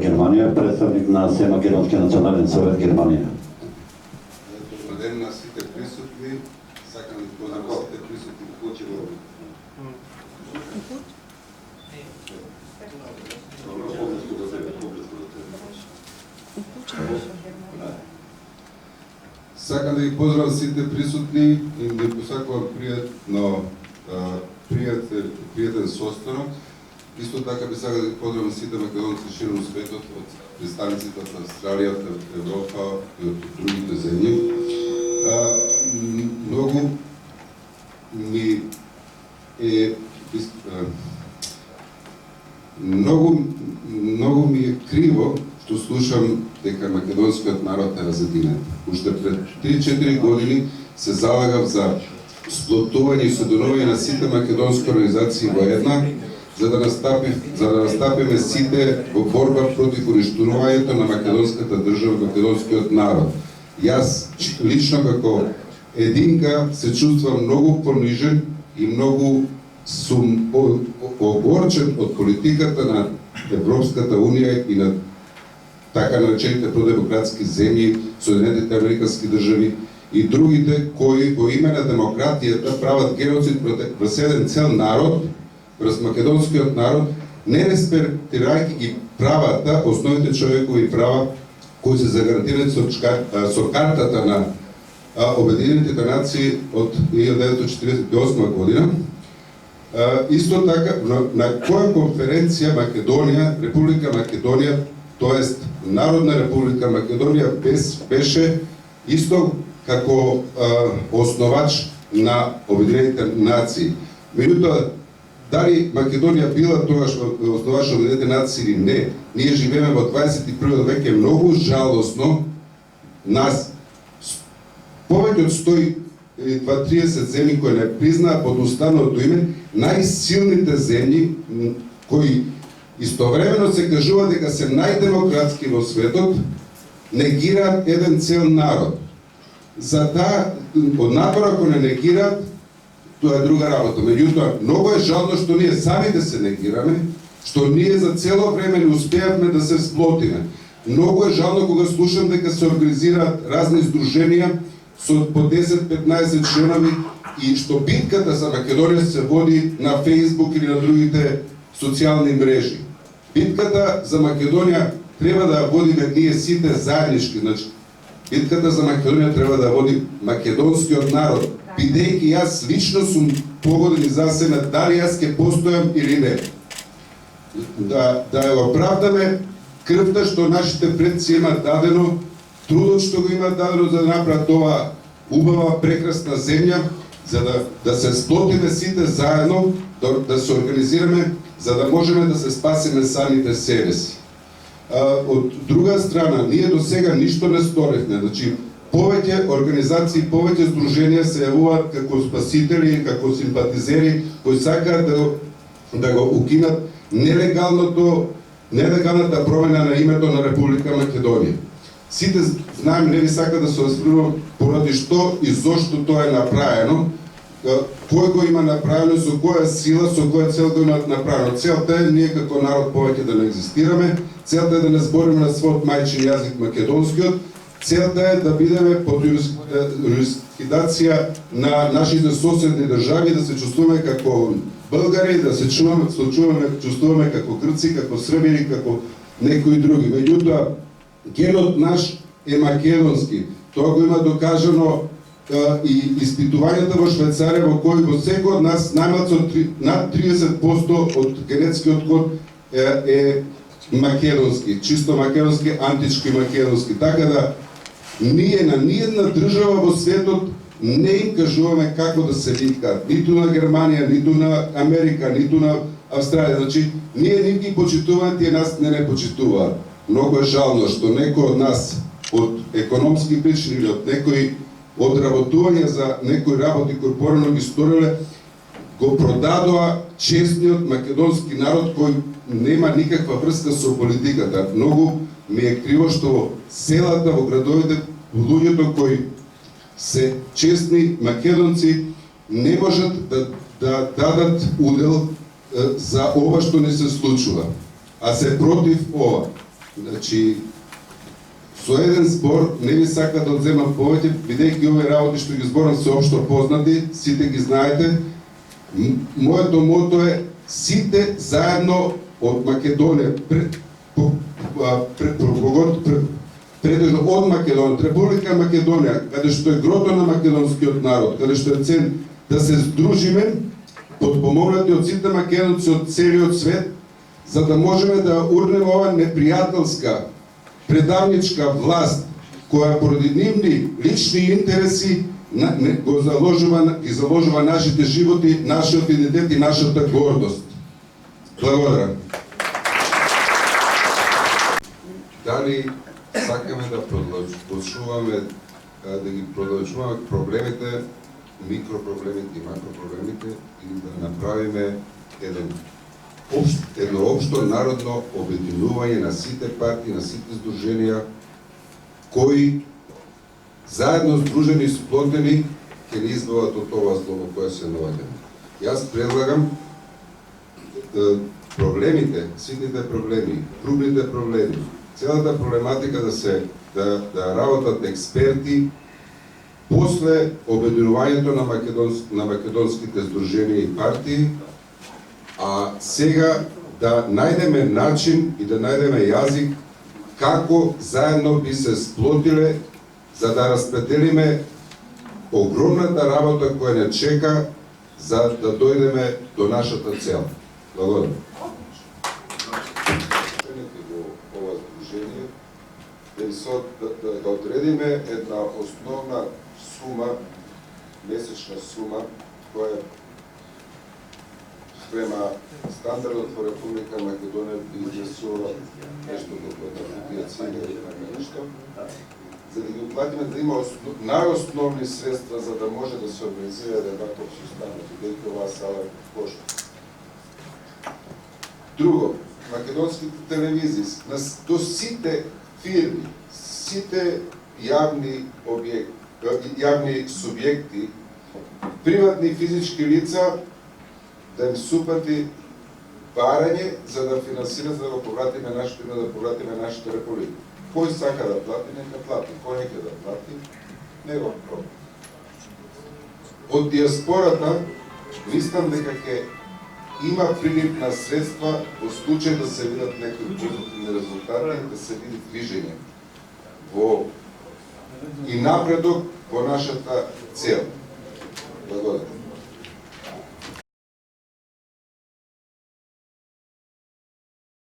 Германија, представник на Северно-Македонскиот национален совет Германија. Добар ден на сите присутни. Сакам да поздравам сите присутни почево. Сакам да ги поздравам сите присутни и да посакувам пријатен состанок. Исто така би сакал да ги поздравам сите македонци широм светот, од представниците од Австралија, од Европа и од другите земји. Многу ми е многу ми е криво што слушам дека македонскиот народ е разединет. Уште пред 3-4 години се залагав за сплотување и соединување на сите македонски организации во една, за да настапиме сите во борба против уништувањето на македонската држава, македонскиот народ. Јас лично како единка се чувствам многу понижен и многу сум огорчен од политиката на Европската унија и на така наречените продемократски земји, Соединетите американски држави и другите кои во име на демократијата прават геноцид врз еден цел народ, врз македонскиот народ, не респектирајќи ги правата, основните човекови права кои се загарантирани со картата на Обединетите нации од 1948 година. Исто така, на која конференција Македонија, Република Македонија, тоест Народна Република Македонија беше исто како основач на Обединетите нации. Меѓутоа, дали Македонија била тогаш основач на Обединетите нации или не, ние живееме во 21 век, е многу жалосно нас повеќе од 120-30 земји кои не признаа под уставното име најсилните земји кои истовремено се кажува дека се најдемократски во светот, негираат еден цел народ. За таа од напор ако не негираат, тоа е друга работа. Меѓутоа, многу е жално што ние самите се негираме, што ние за цело време не успеавме да се сплотиме. Многу е жално кога слушам дека се организираат разни здруженија со по 10-15 членови и што битката за Македонија се води на Фејсбук или на другите социјални мрежи. Битката за Македонија треба да водиме ние сите заеднички. Значи, битката за Македонија треба да води македонскиот народ, бидејќи јас лично сум погоден и засенат дали јас ќе постојам или не. Да ја оправдаме крвта што нашите предци имаат дадено, трудот што го имаат дадено за да направат ова убава, прекрасна земја, за да се сплотиме сите заедно, да се организираме, за да можеме да се спасиме самите себе си. Од друга страна, ние до сега ништо не сторивме. Значи, повеќе организации, повеќе здруженија се јавуваат како спасители, како симпатизери, кои сакаат да го укинат нелегалната промена на името на Република Македонија. Сите знаем, не ви сака да се осврнувам поради што и зошто тоа е направено, кој го има направено, со која сила, со која цел го имаат направено. Целта е ние како народ повеќе да не екзистираме, целта е да не збориме на својот мајчин јазик македонскиот, целта е да бидеме под юрисдикција на нашите соседни држави, да се чувствуваме како българи, да се чувствуваме како грци, како срби или како некои други. Меѓутоа, генот наш е македонски. Тоа го има докажано и испитувањата во Швајцарија, во кои во секој од нас најмалку над 30% од генетскиот код е македонски, чисто македонски, антички македонски. Така да ние на ниедна држава во светот не им кажуваме како да се викаат, ниту на Германија, ниту на Америка, ниту на Австралија. Значи, ние нив ги почитуваме, тие нас не почитуваат. Многу е жално што некој од нас од економски причини или од некои одработување за некои работи кои порано ги сториле, го продадоа честниот македонски народ кој нема никаква врска со политиката. Многу ми е криво што во селата, во градовите, луѓето кои се честни македонци не можат да дадат удел за ова што не се случува, а се против ова. Значи, со еден збор не ви сака да одземам повеќе, бидејќи овие работи што ги зборам се општо познати, сите ги знаете. Моето мото е сите заедно од Македонија, претежно од Македонија, Република Македонија, каде што е грото на македонскиот народ, каде што е цен да се здружиме, подпомогнати од сите македонци од целиот свет, за да можеме да урнеме ова непријателска, предавничка власт, која поради нивни лични интереси ги заложува нашите животи, нашиот идентитет и нашата гордост. Благодарам. Дали сакаме да продолжуваме да ги продолжуваме проблемите, микропроблемите и макропроблемите, или да направиме едно општо народно обединување на сите партии, на сите здруженија, кои заедно здружени и сплотени ќе ни избават од ова зло во кое се наоѓаме. Јас предлагам проблемите, сите проблеми, крупните проблеми, целата проблематика да работат експерти после обединувањето на македонските здруженија и партии, а сега да најдеме начин и да најдеме јазик како заедно би се сплотиле за да распределиме огромната работа која не чека за да дојдеме до нашата цел. Благодарам. Во ова здружение да одредиме една основна сума, месечна сума, која према стандардот во Република Македонија би изнесува нешто како на цени или така нешто, за да ги уплатиме, да има најосновни средства за да може да се организира еднаков состанок, бидејќи оваа сала кошта. Друго, македонските телевизии, до сите фирми, сите јавни субјекти, приватни физички лица, да им супати барање за да финансира, за да го повратиме нашето име, да повратиме нашата република. Кој сака да плати, нека плати. Кој нека да плати, него проблем. Од диаспората, мислам дека ќе има прилив на средства во случај да се видат некои позитивни резултати, да се види движење и напредок во нашата цел. Благодарам.